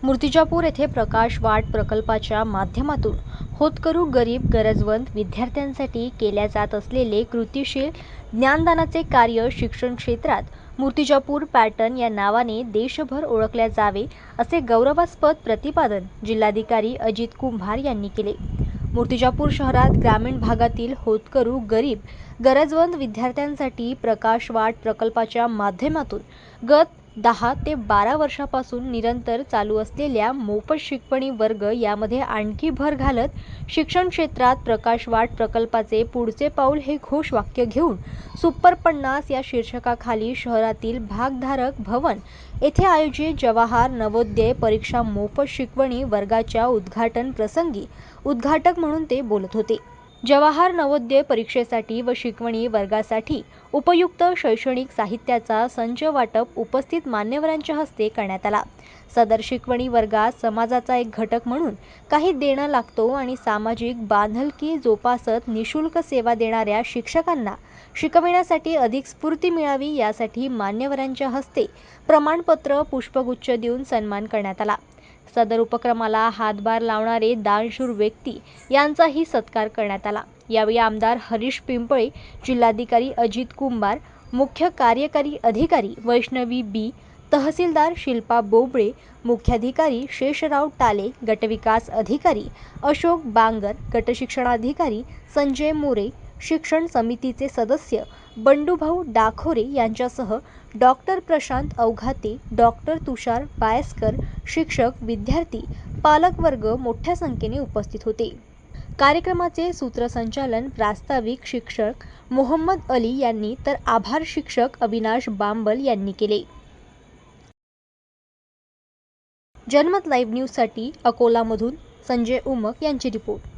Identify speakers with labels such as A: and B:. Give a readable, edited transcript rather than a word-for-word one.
A: मूर्तिजापूर येथे प्रकाश वाट प्रकल्पाच्या माध्यमातून होतकरू गरीब गरजवंत विद्यार्थ्यांसाठी केल्या जात असलेले कृतिशील ज्ञानदानाचे कार्य शिक्षण क्षेत्रात मूर्तिजापूर पॅटर्न या नावाने देशभर ओळखले जावे असे गौरवास्पद प्रतिपादन जिल्हाधिकारी अजित कुंभार यांनी केले। मूर्तिजापूर शहरात ग्रामीण भागातील होतकरू गरीब गरजवंत विद्यार्थ्यांसाठी प्रकाश वाट प्रकल्पाच्या माध्यमातून गत 10 ते 12 वर्षापासून निरंतर चालू असलेल्या मोफत शिकवणी वर्ग यामध्ये आणखी भर घालत शिक्षण क्षेत्रात प्रकाश वाट प्रकल्पाचे पुढचे पाऊल हे घोषवाक्य घेऊन सुपर 50 या शीर्षकाखाली शहरातील भागधारक भवन येथे आयोजित जवाहर नवोदय परीक्षा मोफत शिकवणी वर्गाच्या उद्घाटन प्रसंगी उद्घाटक म्हणून ते बोलत होते। जवाहर नवोदय परीक्षेसाठी व शिकवणी वर्गासाठी उपयुक्त शैक्षणिक साहित्याचा संच वाटप उपस्थित मान्यवरांच्या हस्ते करण्यात आला। सदर शिकवणी वर्गात समाजाचा एक घटक म्हणून काही देणं लागतो आणि सामाजिक बांधिलकी जोपासत निशुल्क सेवा देणाऱ्या शिक्षकांना शिकविण्यासाठी अधिक स्फूर्ती मिळावी यासाठी मान्यवरांच्या हस्ते प्रमाणपत्र पुष्पगुच्छ देऊन सन्मान करण्यात आला। सदर उपक्रमाला हातभार लावणारे दानशूर व्यक्ती यांचाही सत्कार करण्यात आला। यावेळी आमदार हरीश पिंपळे, जिल्हाधिकारी अजित कुंभार, मुख्य कार्यकारी अधिकारी वैष्णवी बी, तहसीलदार शिल्पा बोबळे, मुख्याधिकारी शेषराव टाले, गटविकास अधिकारी अशोक बांगर, गटशिक्षणाधिकारी संजय मोरे, शिक्षण समितीचे सदस्य बंडूभाऊ डाखोरे यांच्यासह डॉक्टर प्रशांत अवघाते, डॉक्टर तुषार बायस्कर, शिक्षक, विद्यार्थी, पालक वर्ग मोठ्या संख्येने उपस्थित होते। कार्यक्रमाचे सूत्रसंचालन प्रास्ताविक शिक्षक मोहम्मद अली यांनी तर आभार शिक्षक अविनाश बांबल यांनी केले। जनमत लाईव्ह न्यूजसाठी अकोलामधून संजय उमक यांची रिपोर्ट।